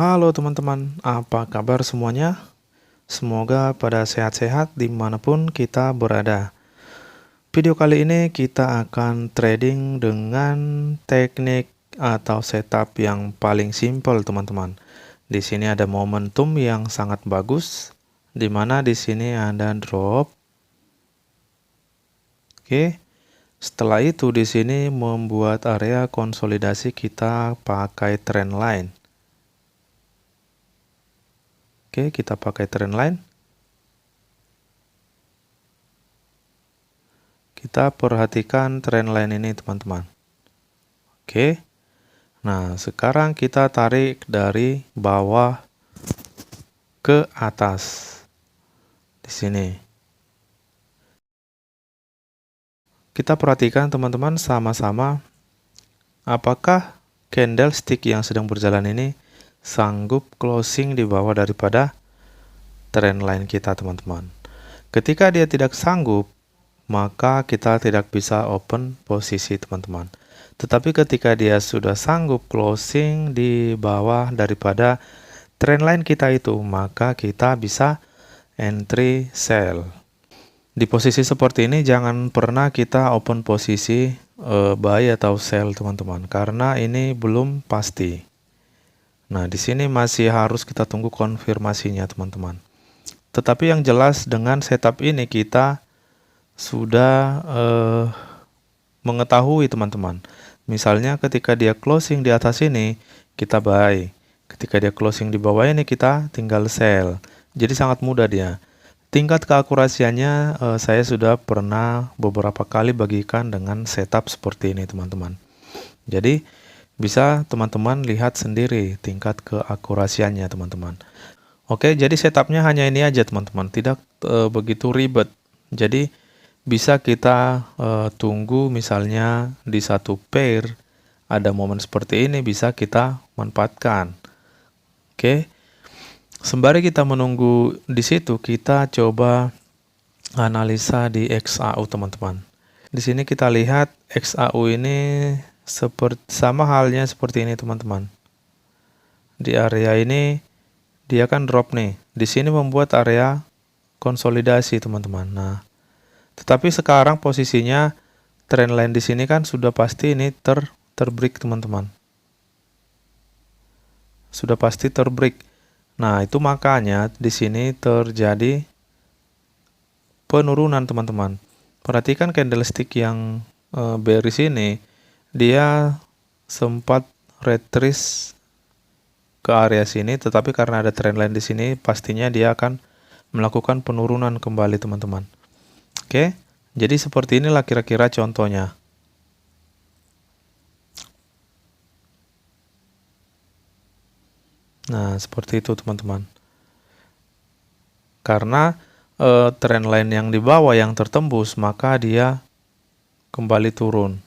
Halo teman-teman, apa kabar semuanya? Semoga pada sehat-sehat dimanapun kita berada. Video kali ini kita akan trading dengan teknik atau setup yang paling simpel teman-teman. Di sini ada momentum yang sangat bagus, di mana di sini ada drop. Oke. Setelah itu di sini membuat area konsolidasi kita pakai trend line. Oke, kita pakai trend line. Kita perhatikan trend line ini teman-teman. Oke. Nah, sekarang kita tarik dari bawah ke atas. Di sini. Kita perhatikan teman-teman sama-sama apakah candlestick yang sedang berjalan ini sanggup closing di bawah daripada trend line kita teman-teman. Ketika dia tidak sanggup, maka kita tidak bisa open posisi teman-teman. Tetapi ketika dia sudah sanggup closing di bawah daripada trend line kita itu, maka kita bisa entry sell. Di posisi seperti ini jangan pernah kita open posisi buy atau sell teman-teman, karena ini belum pasti. Nah, di sini masih harus kita tunggu konfirmasinya teman-teman. Tetapi yang jelas dengan setup ini kita sudah mengetahui teman-teman. Misalnya ketika dia closing di atas ini, kita buy. Ketika dia closing di bawah ini, kita tinggal sell. Jadi sangat mudah dia. Tingkat keakurasiannya saya sudah pernah beberapa kali bagikan dengan setup seperti ini teman-teman. Jadi bisa teman-teman lihat sendiri tingkat keakurasiannya teman-teman. Oke, jadi setupnya hanya ini aja teman-teman, tidak begitu ribet. Jadi bisa kita tunggu misalnya di satu pair ada momen seperti ini, bisa kita manfaatkan. Oke. Sembari kita menunggu di situ, kita coba analisa di XAU teman-teman. Di sini kita lihat XAU ini sama halnya seperti ini teman-teman. Di area ini dia kan drop nih. Di sini membuat area konsolidasi teman-teman. Nah, tetapi sekarang posisinya trend line di sini kan sudah pasti ini terbreak teman-teman. Sudah pasti terbreak. Nah, itu makanya di sini terjadi penurunan teman-teman. Perhatikan candlestick yang bearish ini, dia sempat retrace ke area sini, tetapi karena ada trend line di sini, pastinya dia akan melakukan penurunan kembali teman-teman. Oke, jadi seperti inilah kira-kira contohnya. Nah, seperti itu teman-teman. Karena trend line yang di bawah yang tertembus, maka dia kembali turun.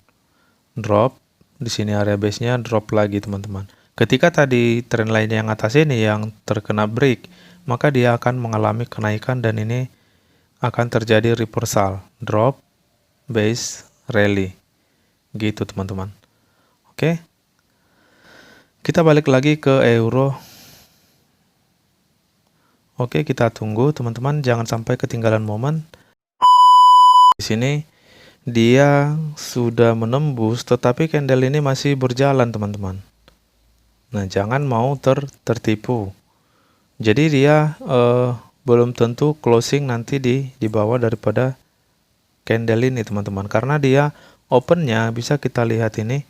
Drop, di sini area base-nya drop lagi teman-teman. Ketika tadi trend line yang atas ini yang terkena break, maka dia akan mengalami kenaikan dan ini akan terjadi reversal. Drop, base, rally. Gitu teman-teman. Oke. Kita balik lagi ke euro. Oke, kita tunggu teman-teman, jangan sampai ketinggalan momen. Di sini dia sudah menembus, tetapi candle ini masih berjalan teman-teman. Nah, jangan mau tertipu. Jadi dia belum tentu closing nanti di bawah daripada candle ini teman-teman, karena dia opennya bisa kita lihat ini.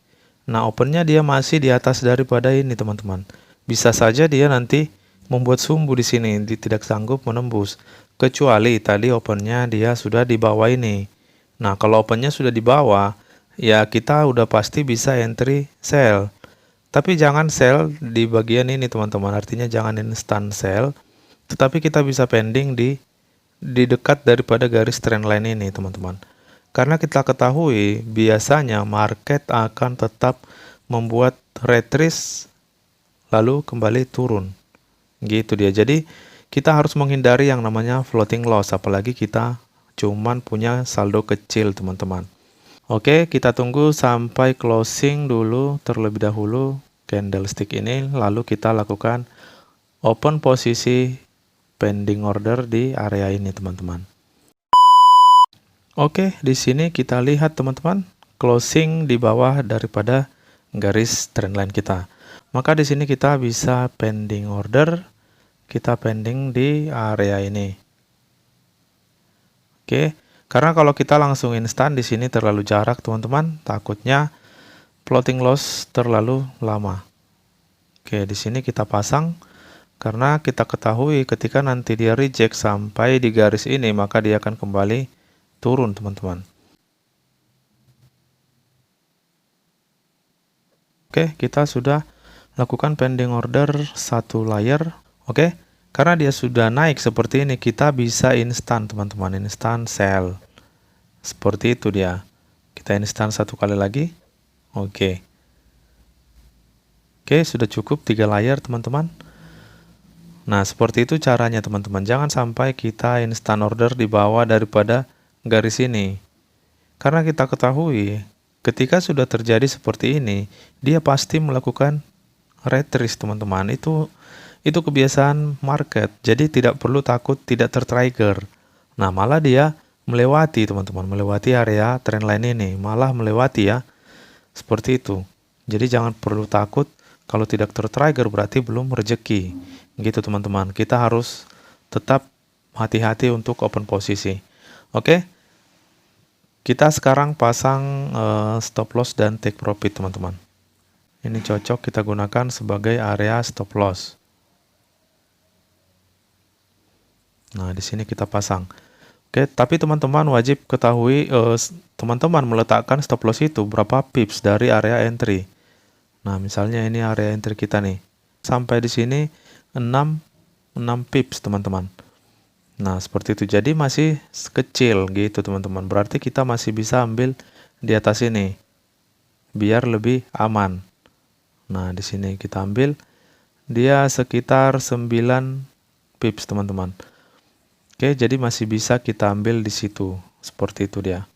Nah, opennya dia masih di atas daripada ini teman-teman. Bisa saja dia nanti membuat sumbu di sini, tidak sanggup menembus. Kecuali tadi opennya dia sudah di bawah ini. Nah, kalau opennya sudah di bawah, ya kita udah pasti bisa entry sell. Tapi jangan sell di bagian ini teman-teman, artinya jangan instant sell. Tetapi kita bisa pending di dekat daripada garis trend line ini teman-teman. Karena kita ketahui biasanya market akan tetap membuat retrace lalu kembali turun. Gitu dia. Jadi kita harus menghindari yang namanya floating loss, apalagi kita cuman punya saldo kecil teman-teman. Oke, kita tunggu sampai closing dulu terlebih dahulu candlestick ini, lalu kita lakukan open posisi pending order di area ini teman-teman. Oke, di sini kita lihat teman-teman, closing di bawah daripada garis trendline kita. Maka di sini kita bisa pending order, kita pending di area ini. Oke, karena kalau kita langsung instan di sini terlalu jarak teman-teman, takutnya floating loss terlalu lama. Oke, di sini kita pasang karena kita ketahui ketika nanti dia reject sampai di garis ini, maka dia akan kembali turun teman-teman. Oke, kita sudah lakukan pending order satu layer. Oke, karena dia sudah naik seperti ini, kita bisa instan teman-teman, instan sell. Seperti itu dia. Kita instan satu kali lagi. Oke. Oke, sudah cukup 3 layer teman-teman. Nah, seperti itu caranya teman-teman. Jangan sampai kita instan order di bawah daripada garis ini. Karena kita ketahui ketika sudah terjadi seperti ini, dia pasti melakukan retrace teman-teman. Itu kebiasaan market. Jadi tidak perlu takut tidak tertrigger. Nah, malah dia melewati teman-teman, melewati area trendline ini, malah melewati ya. Seperti itu. Jadi jangan perlu takut kalau tidak tertrigger berarti belum rezeki. Gitu teman-teman. Kita harus tetap hati-hati untuk open posisi. Oke. Kita sekarang pasang stop loss dan take profit teman-teman. Ini cocok kita gunakan sebagai area stop loss. Nah, di sini kita pasang. Oke, tapi teman-teman wajib ketahui teman-teman meletakkan stop loss itu berapa pips dari area entry. Nah, misalnya ini area entry kita nih. Sampai di sini 6 pips teman-teman. Nah, seperti itu. Jadi masih kecil gitu teman-teman. Berarti kita masih bisa ambil di atas ini. Biar lebih aman. Nah, di sini kita ambil. Dia sekitar 9 pips teman-teman. Oke, jadi masih bisa kita ambil di situ. Seperti itu dia.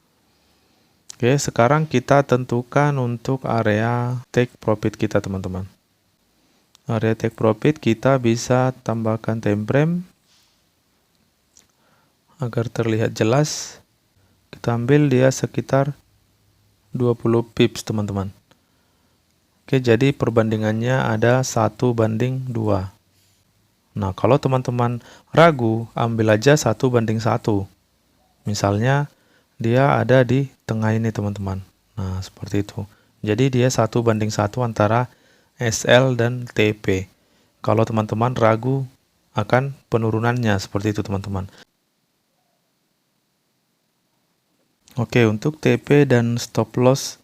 Oke, sekarang kita tentukan untuk area take profit kita teman-teman. Area take profit kita bisa tambahkan time frame. Agar terlihat jelas, kita ambil dia sekitar 20 pips teman-teman. Oke, jadi perbandingannya ada 1:2. Nah, kalau teman-teman ragu, ambil aja 1:1. Misalnya, dia ada di tengah ini teman-teman. Nah, seperti itu. Jadi dia 1:1 antara SL dan TP. Kalau teman-teman ragu akan penurunannya, seperti itu teman-teman. Oke, untuk TP dan stop loss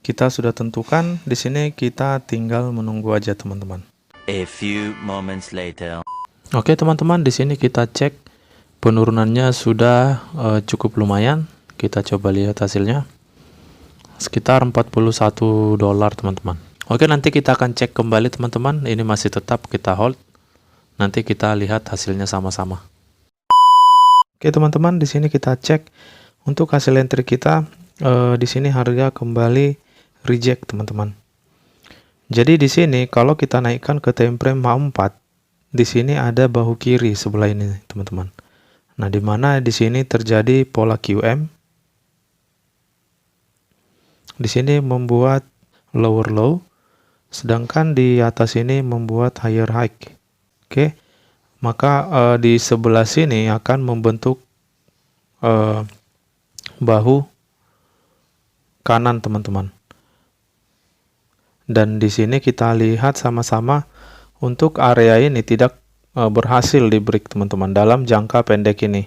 kita sudah tentukan. Di sini kita tinggal menunggu aja, teman-teman. A few moments later. Oke, teman-teman, di sini kita cek penurunannya sudah cukup lumayan. Kita coba lihat hasilnya. Sekitar $41, teman-teman. Oke, nanti kita akan cek kembali, teman-teman. Ini masih tetap kita hold. Nanti kita lihat hasilnya sama-sama. Oke, teman-teman, di sini kita cek. Untuk hasil entry kita, di sini harga kembali reject teman-teman. Jadi di sini kalau kita naikkan ke time frame H4, di sini ada bahu kiri sebelah ini teman-teman. Nah, di mana di sini terjadi pola QM. Di sini membuat lower low, sedangkan di atas ini membuat higher high. Oke, maka di sebelah sini akan membentuk bahu kanan teman-teman. Dan di sini kita lihat sama-sama untuk area ini tidak berhasil di break teman-teman dalam jangka pendek ini.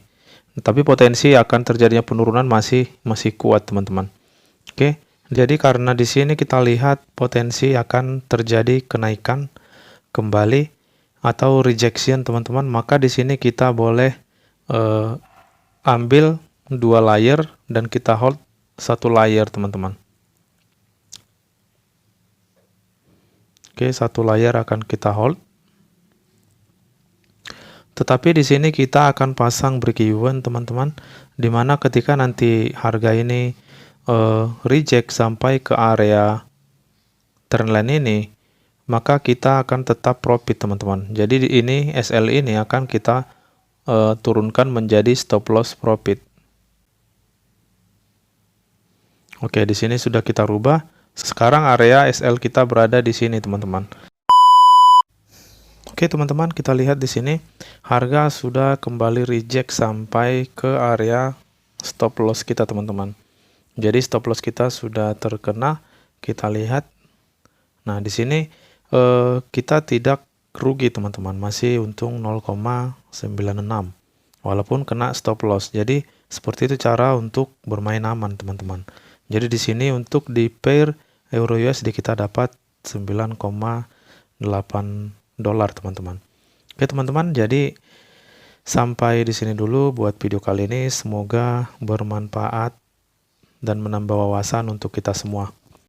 Tapi potensi akan terjadinya penurunan masih kuat teman-teman. Oke, jadi karena di sini kita lihat potensi akan terjadi kenaikan kembali atau rejection teman-teman, maka di sini kita boleh ambil 2 layer dan kita hold 1 layer teman-teman. Oke, 1 layer akan kita hold. Tetapi di sini kita akan pasang break even teman-teman, dimana ketika nanti harga ini reject sampai ke area trendline ini, maka kita akan tetap profit teman-teman. Jadi ini SL ini akan kita turunkan menjadi stop loss profit. Oke, di sini sudah kita rubah. Sekarang area SL kita berada di sini teman-teman. Oke teman-teman, kita lihat di sini harga sudah kembali reject sampai ke area stop loss kita teman-teman. Jadi stop loss kita sudah terkena. Kita lihat. Nah, di sini kita tidak rugi teman-teman, masih untung 0,96 walaupun kena stop loss. Jadi seperti itu cara untuk bermain aman teman-teman. Jadi di sini untuk di pair euro USD kita dapat 9,8 dolar teman-teman. Oke teman-teman, jadi sampai di sini dulu buat video kali ini. Semoga bermanfaat dan menambah wawasan untuk kita semua.